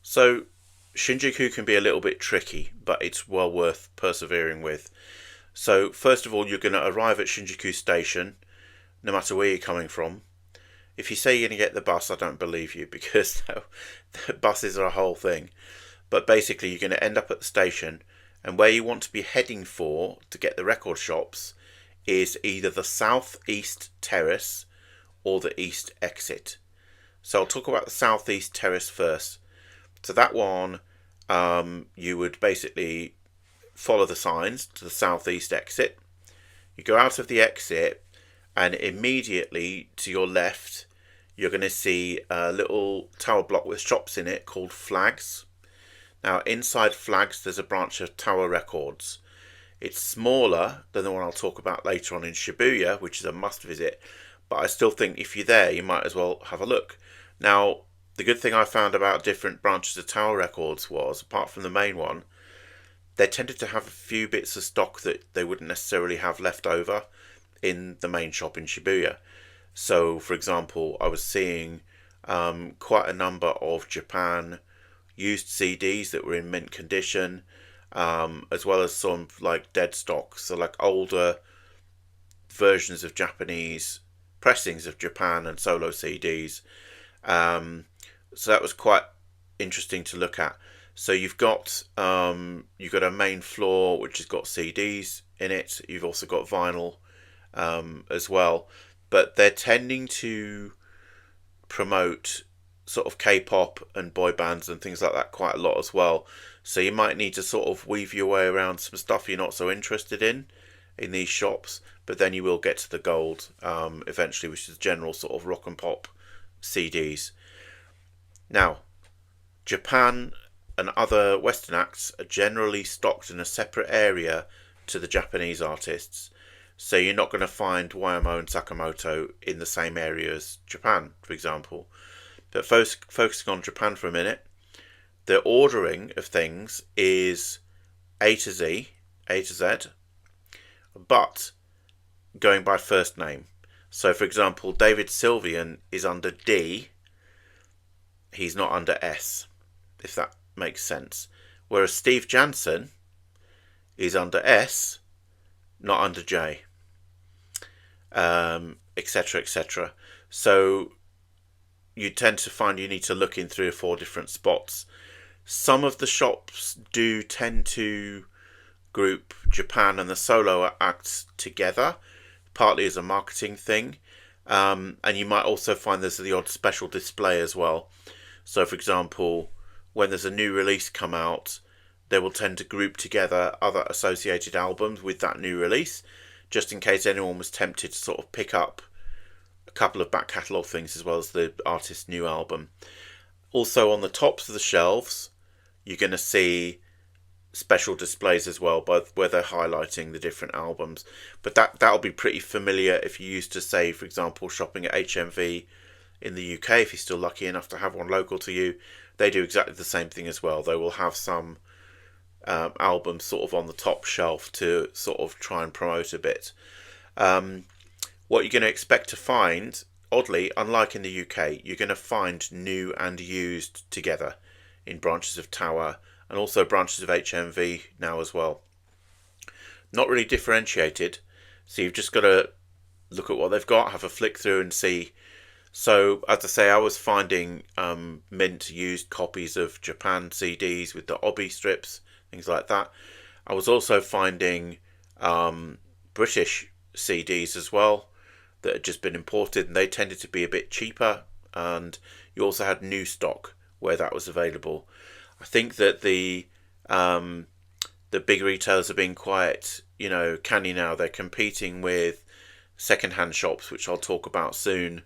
So Shinjuku can be a little bit tricky, but it's well worth persevering with. So first of all, you're going to arrive at Shinjuku Station, no matter where you're coming from. If you say you're going to get the bus, I don't believe you because the buses are a whole thing. But basically, you're going to end up at the station, and where you want to be heading for to get the record shops is either the southeast terrace or the east exit. So I'll talk about the southeast terrace first. So that one, you would basically follow the signs to the southeast exit. You go out of the exit, and immediately to your left, you're going to see a little tower block with shops in it called Flags. Now, inside Flags, there's a branch of Tower Records. It's smaller than the one I'll talk about later on in Shibuya, which is a must visit, but I still think if you're there, you might as well have a look. Now, the good thing I found about different branches of Tower Records was, apart from the main one, they tended to have a few bits of stock that they wouldn't necessarily have left over in the main shop in Shibuya. So, for example, I was seeing quite a number of Japan used CDs that were in mint condition, as well as some like dead stock, so like older versions of Japanese pressings of Japan and solo CDs. So that was quite interesting to look at. So you've got a main floor which has got CDs in it. You've also got vinyl as well, but they're tending to promote sort of K-pop and boy bands and things like that quite a lot as well. So you might need to sort of weave your way around some stuff you're not so interested in these shops, but then you will get to the gold eventually, which is general sort of rock and pop CDs. Now, Japan and other Western acts are generally stocked in a separate area to the Japanese artists. So you're not going to find YMO and Sakamoto in the same area as Japan, for example. But focusing on Japan for a minute, the ordering of things is A to Z, but going by first name. So, for example, David Sylvian is under D, he's not under S, if that makes sense. Whereas Steve Jansen is under S, not under J, etc., etc. So you tend to find you need to look in 3 or 4 different spots. Some of the shops do tend to group Japan and the solo acts together, partly as a marketing thing. And you might also find there's the odd special display as well. So, for example, when there's a new release come out, they will tend to group together other associated albums with that new release, just in case anyone was tempted to sort of pick up a couple of back catalogue things as well as the artist's new album. Also, on the tops of the shelves, you're going to see special displays as well, both where they're highlighting the different albums. But that'll be pretty familiar if you used to, say, for example, shopping at HMV in the UK, if you're still lucky enough to have one local to you. They do exactly the same thing as well. They will have some albums sort of on the top shelf to sort of try and promote a bit. What you're going to expect to find, oddly, unlike in the UK, you're going to find new and used together in branches of Tower and also branches of HMV now as well. Not really differentiated, so you've just got to look at what they've got, have a flick through and see. So, as I say, I was finding mint used copies of Japan CDs with the obi strips, things like that. I was also finding British CDs as well that had just been imported, and they tended to be a bit cheaper, and you also had new stock where that was available. I think that the big retailers are being quite, canny now. They're competing with second-hand shops, which I'll talk about soon,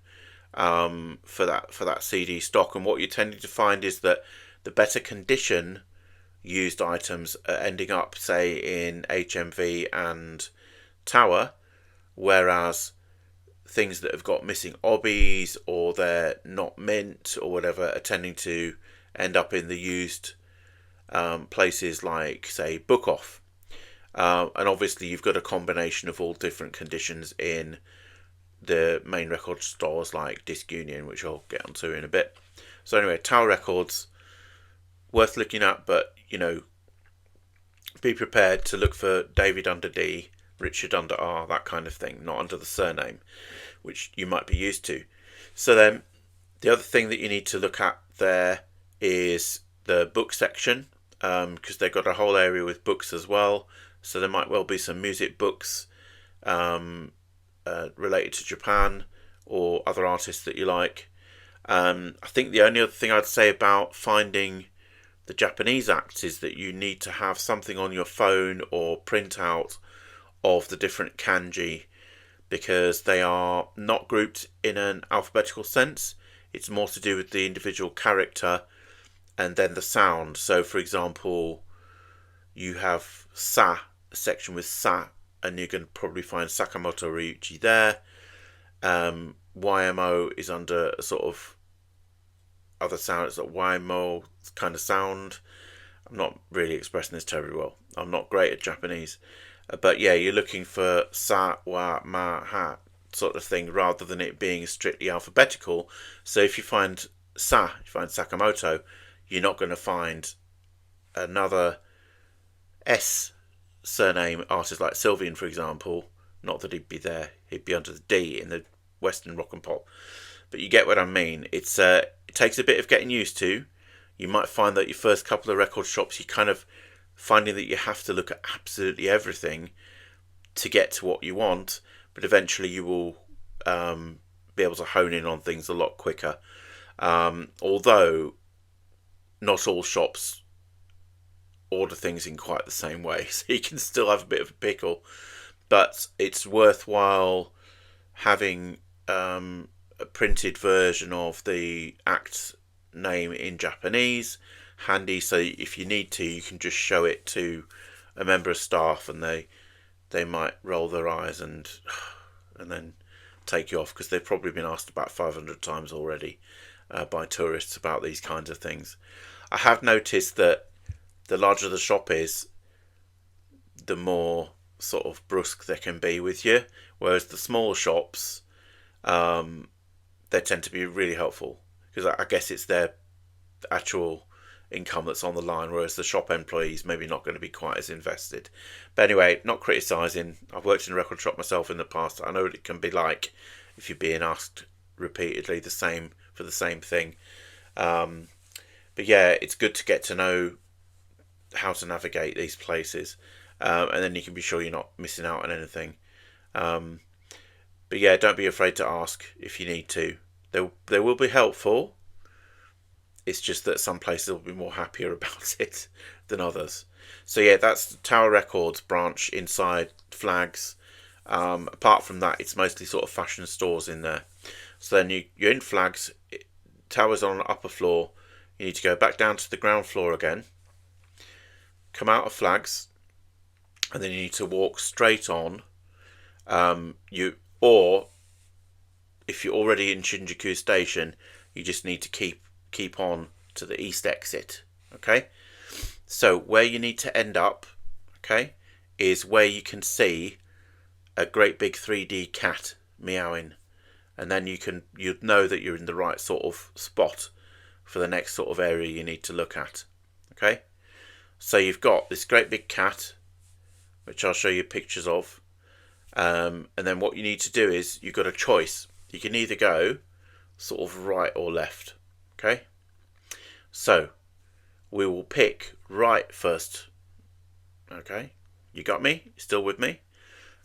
for that CD stock. And what you're tending to find is that the better condition used items are ending up, say, in HMV and Tower, whereas things that have got missing obbies or they're not mint or whatever are tending to end up in the used places like, say, Book Off. And obviously you've got a combination of all different conditions in the main record stores like Disc Union, which I'll get onto in a bit. So anyway, Tower Records, worth looking at, but be prepared to look for David under D, Richard under R, that kind of thing, not under the surname, which you might be used to. So then the other thing that you need to look at there is the book section, because they've got a whole area with books as well. So there might well be some music books related to Japan or other artists that you like. I think the only other thing I'd say about finding the Japanese acts is that you need to have something on your phone or print out of the different kanji, because they are not grouped in an alphabetical sense. It's more to do with the individual character and then the sound. So for example, you have Sa, a section with Sa, and you can probably find Sakamoto Ryuichi there. YMO is under a sort of other sound. It's like YMO kind of sound. I'm not really expressing this terribly well. I'm not great at Japanese. But yeah, you're looking for Sa, Wa, Ma, Ha sort of thing, rather than it being strictly alphabetical. So if you find Sa, you find Sakamoto, you're not going to find another S surname artist like Sylvian, for example. Not that he'd be there. He'd be under the D in the Western rock and pop. But you get what I mean. It takes a bit of getting used to. You might find that your first couple of record shops, you're kind of finding that you have to look at absolutely everything to get to what you want. But eventually you will be able to hone in on things a lot quicker. Although not all shops order things in quite the same way, so you can still have a bit of a pickle. But it's worthwhile having a printed version of the act name in Japanese handy, so if you need to, you can just show it to a member of staff, and they might roll their eyes and then take you off, because they've probably been asked about 500 times already by tourists about these kinds of things. I have noticed that the larger the shop is, the more sort of brusque they can be with you, whereas the smaller shops, they tend to be really helpful, because I guess it's their actual income that's on the line, whereas the shop employees maybe not going to be quite as invested. But anyway, not criticising. I've worked in a record shop myself in the past. I know what it can be like if you're being asked repeatedly the same for the same thing. But yeah, it's good to get to know how to navigate these places, and then you can be sure you're not missing out on anything. But yeah, don't be afraid to ask if you need to. They will be helpful. It's just that some places will be more happier about it than others. So yeah, that's the Tower Records branch inside Flags. Apart from that, it's mostly sort of fashion stores in there. So then you're in Flags. Tower's on the upper floor. You need to go back down to the ground floor again. Come out of Flags, and then you need to walk straight on. Or if you're already in Shinjuku Station, you just need to keep on to the east exit. Okay, so where you need to end up, okay, is where you can see a great big 3D cat meowing, and then you'd know that you're in the right sort of spot for the next sort of area you need to look at. Okay, so you've got this great big cat, which I'll show you pictures of, and then what you need to do is you've got a choice. You can either go sort of right or left. Okay, so we will pick right first. Okay, you got me? Still with me?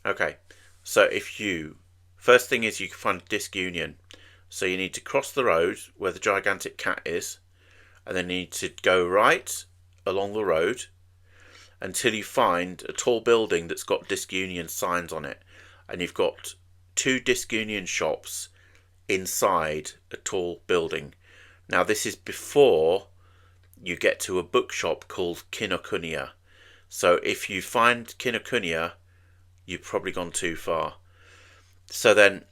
Okay, so first thing is you can find disc union. So you need to cross the road where the gigantic cat is, and then you need to go right along the road until you find a tall building that's got disc union signs on it, and you've got 2 disc union shops inside a tall building. Now this is before you get to a bookshop called Kinokuniya. So if you find Kinokuniya, you've probably gone too far. So then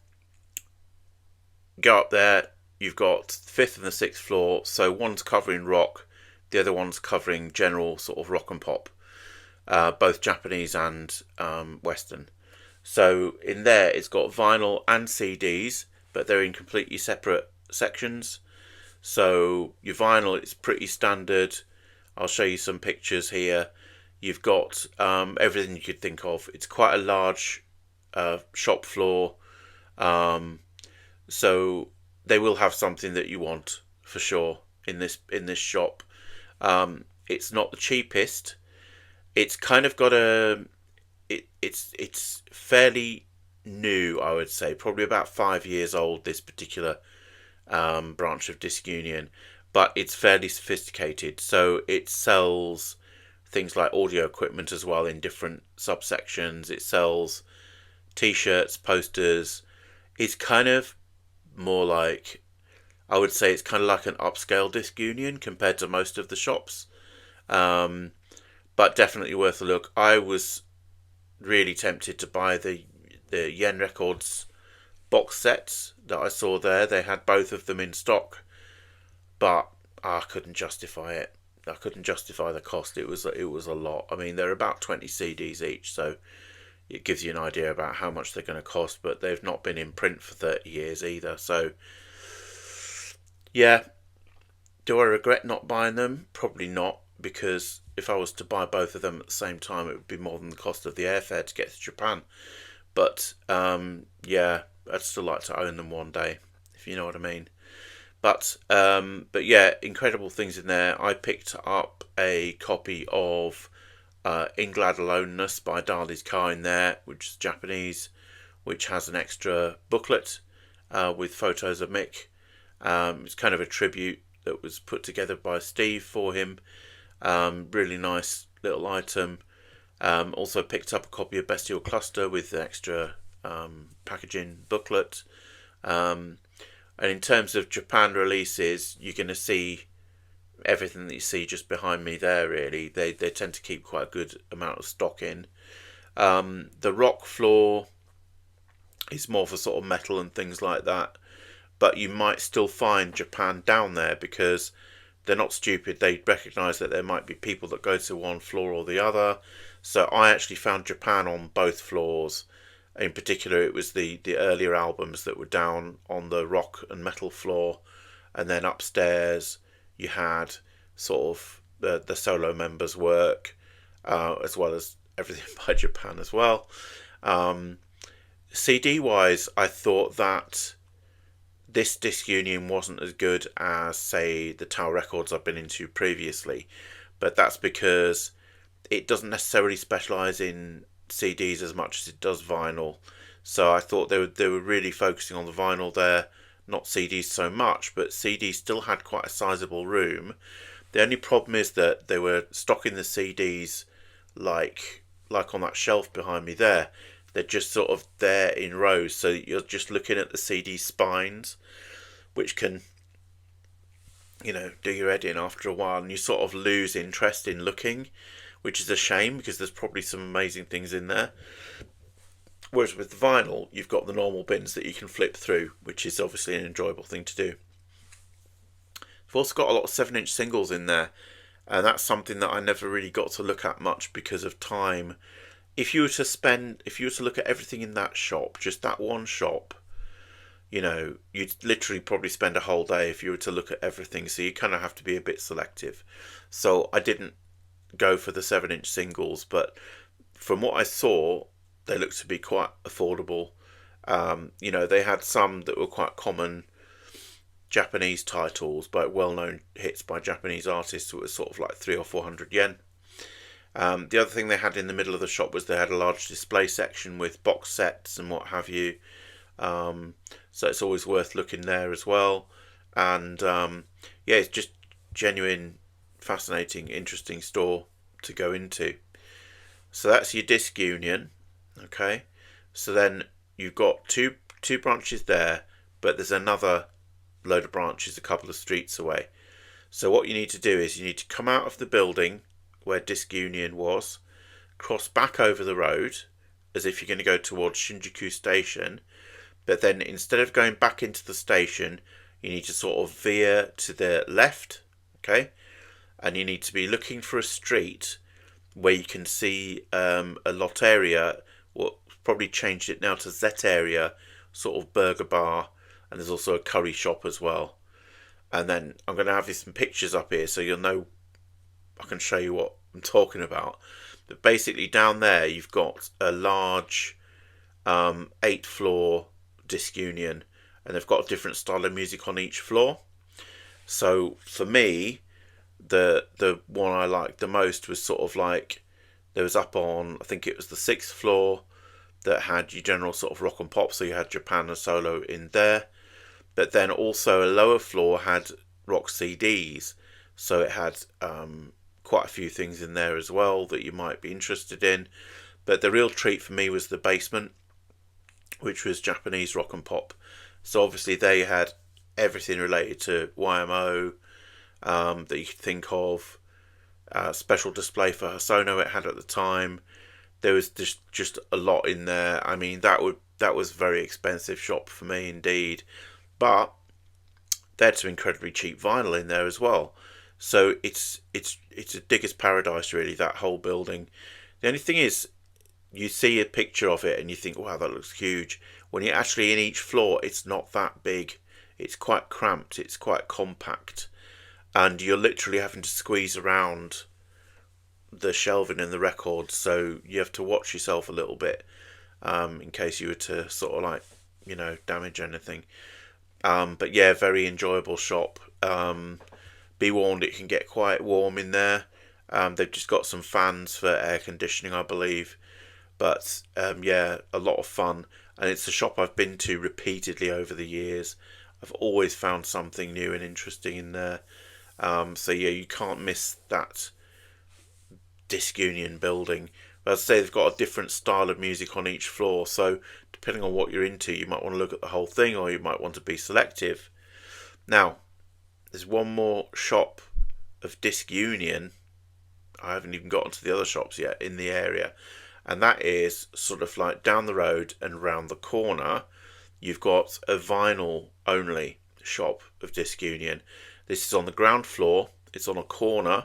go up there. You've got the 5th and the 6th floor. So one's covering rock, the other one's covering general sort of rock and pop, both Japanese and Western. So in there it's got vinyl and CDs, but they're in completely separate sections. So your vinyl is pretty standard I'll show you some pictures here. You've got everything you could think of. It's quite a large shop floor, so they will have something that you want for sure in this shop. It's not the cheapest. It's kind of got it's fairly new, I would say, probably about 5 years old. This particular branch of Disc Union, but it's fairly sophisticated. So it sells things like audio equipment as well in different subsections. It sells t-shirts, posters. It's kind of more like, I would say it's kind of like an upscale Disc Union compared to most of the shops. But definitely worth a look. I was really tempted to buy the Yen Records box sets that I saw there. They had both of them in stock, but I couldn't justify it. I couldn't justify the cost. It was a lot. I mean, they're about 20 CDs each, so it gives you an idea about how much they're going to cost. But they've not been in print for 30 years either. So yeah, do I regret not buying them? Probably not, because if I was to buy both of them at the same time, it would be more than the cost of the airfare to get to Japan. But yeah, I'd still like to own them one day, if you know what I mean. But yeah, incredible things in there. I picked up a copy of In Glad Aloneness by Dali's Car in there, which is Japanese, which has an extra booklet with photos of Mick. It's kind of a tribute that was put together by Steve for him. Really nice little item. Also picked up a copy of Bestial Cluster with the extra packaging booklet. And in terms of Japan releases, you're going to see everything that you see just behind me there, really. They tend to keep quite a good amount of stock in. The rock floor is more for sort of metal and things like that. But you might still find Japan down there, because they're not stupid. They recognise that there might be people that go to one floor or the other. So I actually found Japan on both floors. In particular, it was the earlier albums that were down on the rock and metal floor. And then upstairs, you had sort of the solo members' work, as well as everything by Japan as well. CD-wise, I thought that this Disc Union wasn't as good as, say, the Tower Records I've been into previously. But that's because it doesn't necessarily specialise in CDs as much as it does vinyl. So I thought they were really focusing on the vinyl there, not CDs so much, but CDs still had quite a sizable room. The only problem is that they were stocking the CDs like on that shelf behind me there. They're just sort of there in rows, so you're just looking at the CD spines, which can, do your head in after a while, and you sort of lose interest in looking, which is a shame, because there's probably some amazing things in there. Whereas with the vinyl, you've got the normal bins that you can flip through, which is obviously an enjoyable thing to do. I've also got a lot of 7-inch singles in there, and that's something that I never really got to look at much because of time. If you were to look at everything in that shop, just that one shop, you'd literally probably spend a whole day if you were to look at everything. So you kind of have to be a bit selective. So I didn't go for the 7-inch singles, but from what I saw, they looked to be quite affordable. They had some that were quite common Japanese titles, but well-known hits by Japanese artists, that were sort of like 300 or 400 yen. The other thing they had in the middle of the shop was they had a large display section with box sets and what have you. So it's always worth looking there as well. And yeah, it's just genuine, fascinating, interesting store to go into. So that's your Disc Union. Okay, so then you've got two branches there, but there's another load of branches a couple of streets away. So what you need to do is you need to come out of the building where Disc Union was, cross back over the road as if you're going to go towards Shinjuku Station, but then instead of going back into the station, you need to sort of veer to the left, okay? And you need to be looking for a street where you can see a lotteria, what probably changed it now to Z area, sort of burger bar, and there's also a curry shop as well. And then I'm going to have some pictures up here so you'll know I can show you what I'm talking about. But basically, down there you've got a large 8-floor disc union, and they've got a different style of music on each floor. So for me, the one I liked the most was sort of like, there was up on, I think it was the 6th floor, that had your general sort of rock and pop. So you had Japan and solo in there, but then also a lower floor had rock CDs. So it had quite a few things in there as well that you might be interested in. But the real treat for me was the basement, which was Japanese rock and pop. So obviously they had everything related to YMO that you could think of. Special display for Hosono it had at the time. There was just a lot in there. I mean, that was a very expensive shop for me indeed, but they had some incredibly cheap vinyl in there as well. So it's a digger's paradise really, that whole building. The only thing is, you see a picture of it and you think, wow, that looks huge. When you're actually in each floor, it's not that big. It's quite cramped. It's quite compact, and you're literally having to squeeze around the shelving and the records, so you have to watch yourself a little bit in case you were to sort of like, damage anything. But yeah, very enjoyable shop. Be warned, it can get quite warm in there. They've just got some fans for air conditioning, I believe. But yeah, a lot of fun. And it's a shop I've been to repeatedly over the years. I've always found something new and interesting in there. So yeah, you can't miss that disc union building. But as I say, they've got a different style of music on each floor. So depending on what you're into, you might want to look at the whole thing, or you might want to be selective. Now, there's one more shop of disc union. I haven't even gotten to the other shops yet in the area. And that is sort of like down the road and round the corner. You've got a vinyl only shop of disc union. This is on the ground floor. It's on a corner.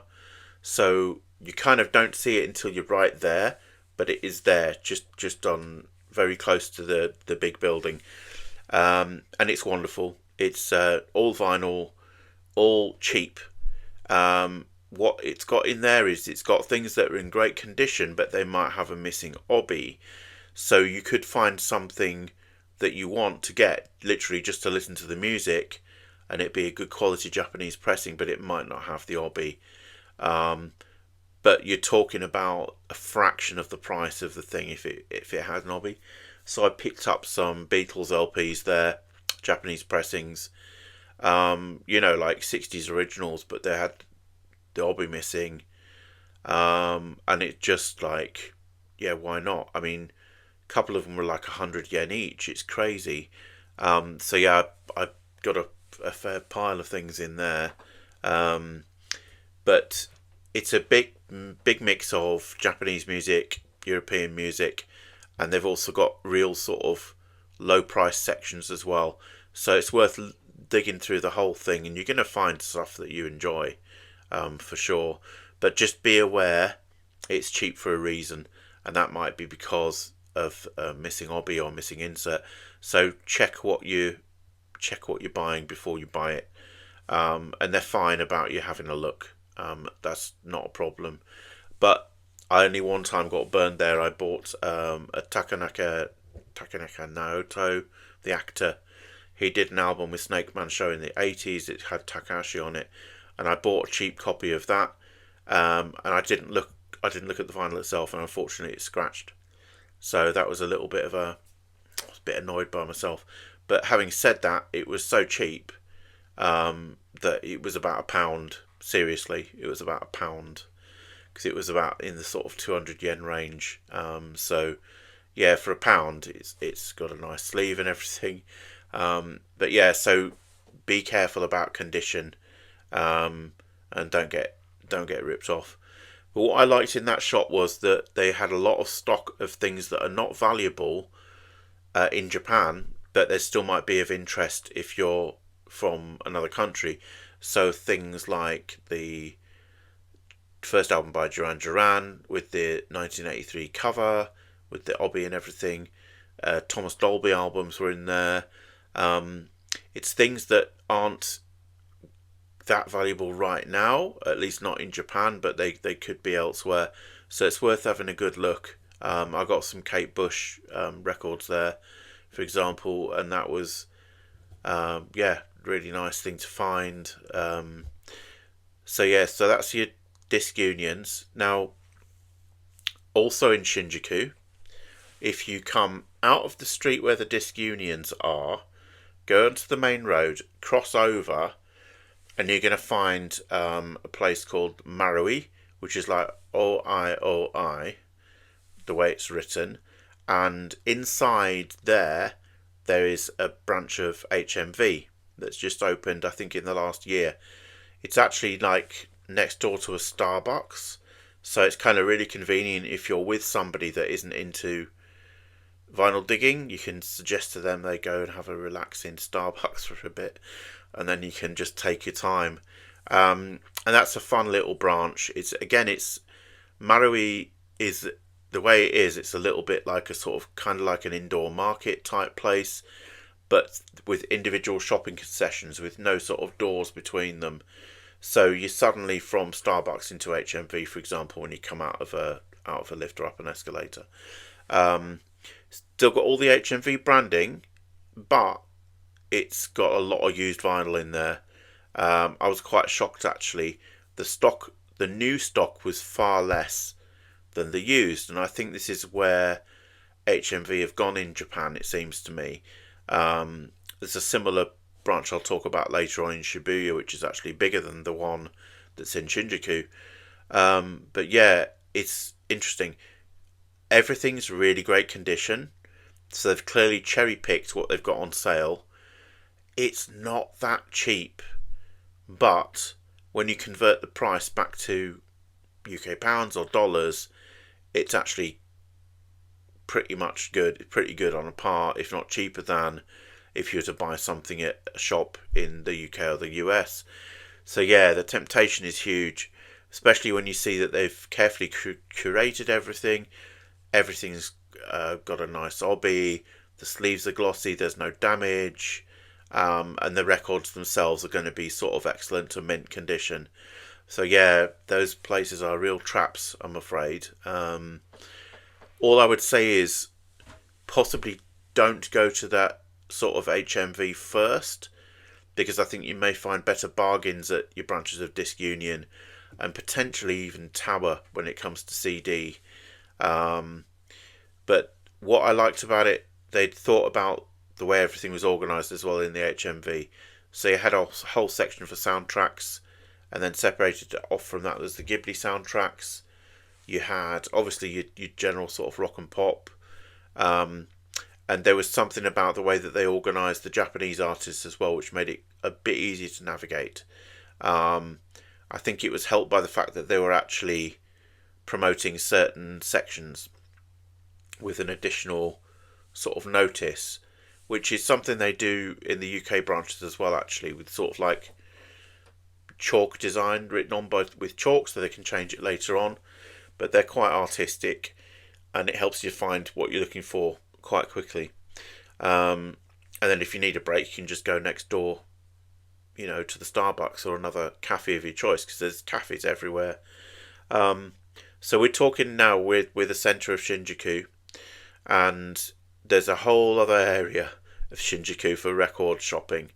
So you kind of don't see it until you're right there. But it is there, just on very close to the big building. And it's wonderful. It's all vinyl, all cheap. What it's got in there is it's got things that are in great condition, but they might have a missing obi. So you could find something that you want to get, literally just to listen to the music, and it be a good quality Japanese pressing, but it might not have the obi. But you're talking about a fraction of the price of the thing if it had an obi. So I picked up some Beatles LPs there, Japanese pressings, like 60s originals, but they had the obi missing, and it just like, yeah, why not? I mean, a couple of them were like 100 yen each. It's crazy. So yeah, I got a fair pile of things in there, but it's a big mix of Japanese music, European music, and they've also got real sort of low price sections as well. So it's worth digging through the whole thing, and you're going to find stuff that you enjoy. For sure, but just be aware it's cheap for a reason, and that might be because of missing obi or missing insert. So check what you're buying before you buy it, and they're fine about you having a look. That's not a problem. But I only one time got burned there. I bought a Takanaka Naoto, the actor. He did an album with Snake Man Show in the 80s. It had Takashi on it. And I bought a cheap copy of that, and I didn't look at the vinyl itself, and unfortunately it scratched. So that was a little bit I was a bit annoyed by myself. But having said that, it was so cheap that it was about £1. Seriously, it was about £1, because it was about in the sort of 200 yen range. So yeah, for £1, it's got a nice sleeve and everything. But yeah, so be careful about condition. And don't get ripped off. But what I liked in that shop was that they had a lot of stock of things that are not valuable in Japan, but they still might be of interest if you're from another country. So things like the first album by Duran Duran with the 1983 cover, with the obi and everything. Thomas Dolby albums were in there. It's things that aren't that valuable right now, at least not in Japan, but they could be elsewhere. So it's worth having a good look. I got some Kate Bush records there, for example, and that was really nice thing to find. So that's your disc unions. Now, also in Shinjuku, if you come out of the street where the disc unions are, go onto the main road, cross over, and you're going to find a place called Marui, which is like OIOI, the way it's written. And inside there is a branch of HMV that's just opened, I think, in the last year. It's actually like next door to a Starbucks. So it's kind of really convenient if you're with somebody that isn't into vinyl digging. You can suggest to them they go and have a relaxing Starbucks for a bit, and then you can just take your time. And that's a fun little branch. It's Marui is the way it is. It's a little bit like a sort of kind of like an indoor market type place, but with individual shopping concessions with no sort of doors between them. So you're suddenly from Starbucks into HMV, for example, when you come out of a lift or up an escalator. Still got all the HMV branding, but it's got a lot of used vinyl in there. I was quite shocked actually. The new stock was far less than the used, and I think this is where HMV have gone in Japan, it seems to me. There's a similar branch I'll talk about later on in Shibuya, which is actually bigger than the one that's in Shinjuku. But yeah, it's interesting. Everything's really great condition, so they've clearly cherry picked what they've got on sale. It's not that cheap, but when you convert the price back to UK pounds or dollars, it's actually pretty good on a par, if not cheaper than if you were to buy something at a shop in the UK or the US. So yeah, the temptation is huge, especially when you see that they've carefully curated everything. Everything's got a nice obby, the sleeves are glossy, there's no damage, and the records themselves are going to be sort of excellent to mint condition. So yeah, those places are real traps, I'm afraid. All I would say is possibly don't go to that sort of HMV first, because I think you may find better bargains at your branches of Disc Union and potentially even Tower when it comes to CD. But what I liked about it, they'd thought about the way everything was organised as well in the HMV. So you had a whole section for soundtracks, and then separated off from that was the Ghibli soundtracks. You had obviously your general sort of rock and pop, and there was something about the way that they organised the Japanese artists as well, which made it a bit easier to navigate. I think it was helped by the fact that they were actually promoting certain sections with an additional sort of notice, which is something they do in the UK branches as well, actually, with sort of like chalk design written on with chalk, so they can change it later on. But they're quite artistic, and it helps you find what you're looking for quite quickly. And then if you need a break, you can just go next door, to the Starbucks or another cafe of your choice, because there's cafes everywhere. So we're talking now with the centre of Shinjuku, and there's a whole other area of Shinjuku for record shopping.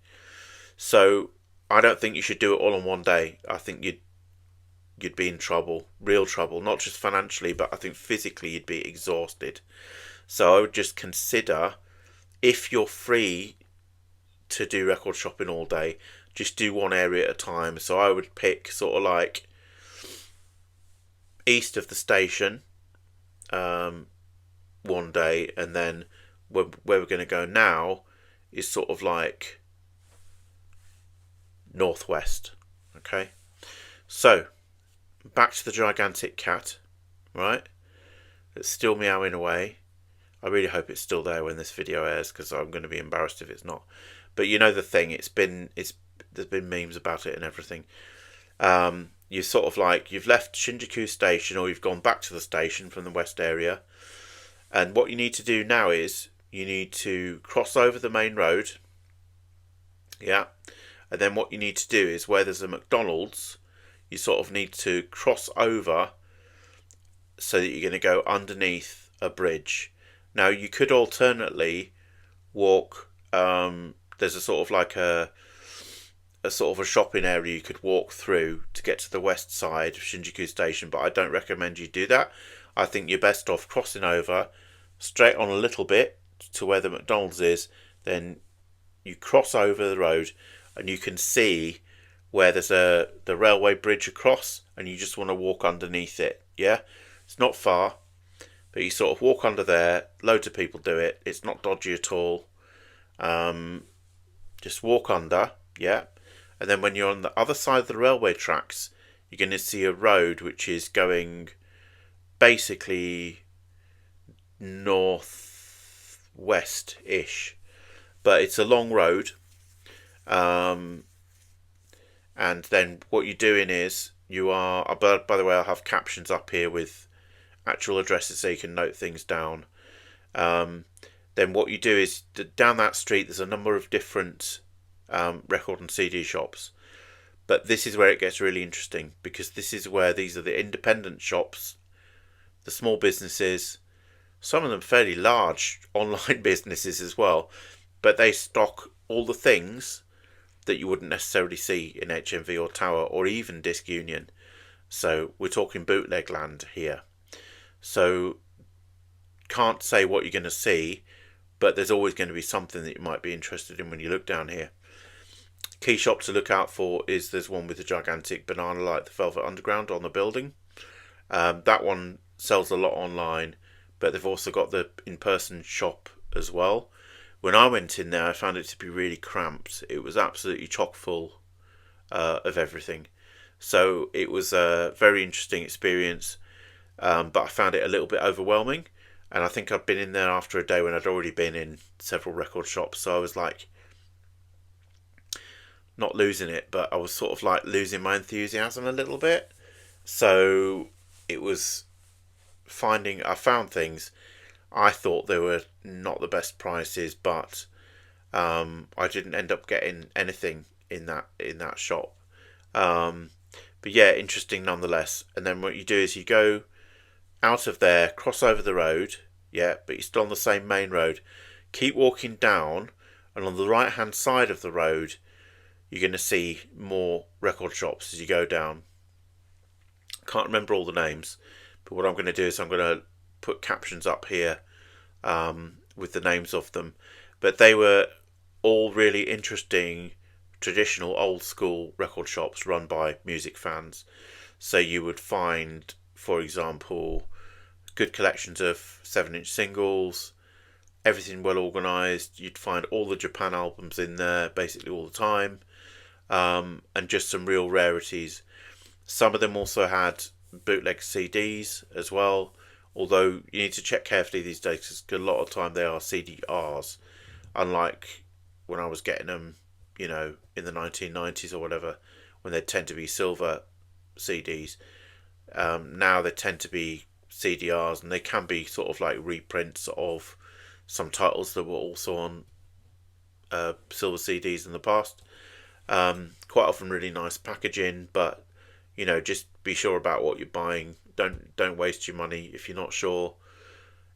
So I don't think you should do it all in one day. I think you'd be in trouble, real trouble, not just financially, but I think physically you'd be exhausted. So I would just consider, if you're free to do record shopping all day, just do one area at a time. So I would pick sort of like east of the station one day, and then where we're going to go now is sort of like northwest. Okay, so back to the gigantic cat, right? It's still meowing away. I really hope it's still there when this video airs, because I'm going to be embarrassed if it's not. But you know the thing, there's been memes about it and everything. You sort of like, you've left Shinjuku Station, or you've gone back to the station from the west area, and what you need to do now is you need to cross over the main road, yeah, And then what you need to do is where there's a McDonald's, you sort of need to cross over so that you're going to go underneath a bridge. Now you could alternately walk. There's a sort of like a sort of a shopping area you could walk through to get to the west side of Shinjuku Station, but I don't recommend you do that. I think you're best off crossing over straight on a little bit to where the McDonald's is, then you cross over the road and you can see where there's the railway bridge across, and you just want to walk underneath it. Yeah, it's not far, but you sort of walk under there. Loads of people do it. It's not dodgy at all. Just walk under, yeah. And then when you're on the other side of the railway tracks, you're going to see a road which is going basically northwest-ish. But it's a long road. And then what you're doing is you are... By the way, I'll have captions up here with actual addresses so you can note things down. Then what you do is down that street there's a number of different record and CD shops, but this is where it gets really interesting, because this is where these are the independent shops, the small businesses, some of them fairly large online businesses as well, but they stock all the things that you wouldn't necessarily see in HMV or Tower or even Disc Union. So we're talking bootleg land here, so can't say what you're going to see, but there's always going to be something that you might be interested in when you look down here. Key shop to look out for is there's one with a gigantic banana like the Velvet Underground on the building. That one sells a lot online, but they've also got the in-person shop as well. When I went in there, I found it to be really cramped. It was absolutely chock full of everything. So it was a very interesting experience, but I found it a little bit overwhelming. And I think I'd been in there after a day when I'd already been in several record shops. So I was like, not losing it, but I was sort of like losing my enthusiasm a little bit. So it was I found things. I thought they were not the best prices, but I didn't end up getting anything in that shop. But yeah, interesting nonetheless. And then what you do is you go out of there, cross over the road, yeah, but you're still on the same main road. Keep walking down, and on the right hand side of the road, you're going to see more record shops as you go down. Can't remember all the names, but what I'm going to do is I'm going to put captions up here with the names of them. But they were all really interesting, traditional, old school record shops run by music fans. So you would find, for example, good collections of 7-inch singles, everything well organised. You'd find all the Japan albums in there basically all the time, and just some real rarities. Some of them also had bootleg CDs as well, although you need to check carefully these days because a lot of time they are CDRs, unlike when I was getting them, in the 1990s or whatever, when they tend to be silver CDs. Now they tend to be CDRs, and they can be sort of like reprints of some titles that were also on silver CDs in the past. Quite often really nice packaging, but just be sure about what you're buying. Don't waste your money if you're not sure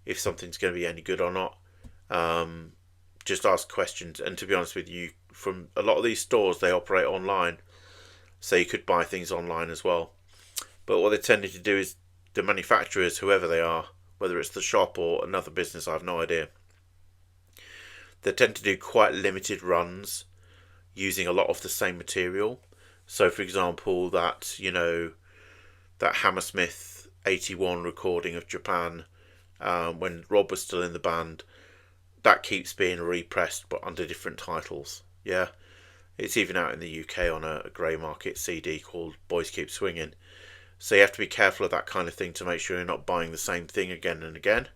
if something's going to be any good or not. Just ask questions, and to be honest with you, from a lot of these stores they operate online, so you could buy things online as well. But what they tended to do is the manufacturers, whoever they are, whether it's the shop or another business, I have no idea, they tend to do quite limited runs using a lot of the same material. So for example, that Hammersmith 81 recording of Japan, when Rob was still in the band, that keeps being repressed but under different titles. Yeah, it's even out in the UK on a grey market CD called Boys Keep Swinging. So you have to be careful of that kind of thing to make sure you're not buying the same thing again and again.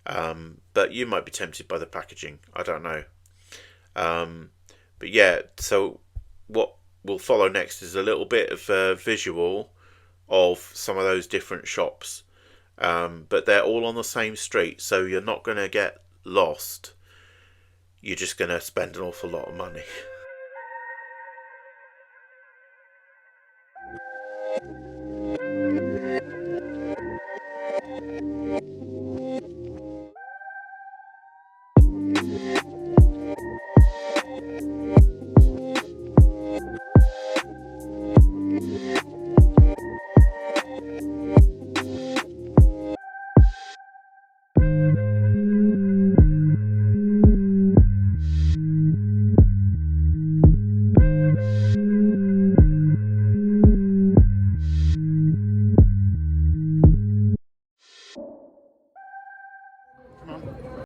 But you might be tempted by the packaging. I don't know. But yeah, so what will follow next is a little bit of a visual of some of those different shops. But they're all on the same street, so you're not going to get lost. You're just going to spend an awful lot of money.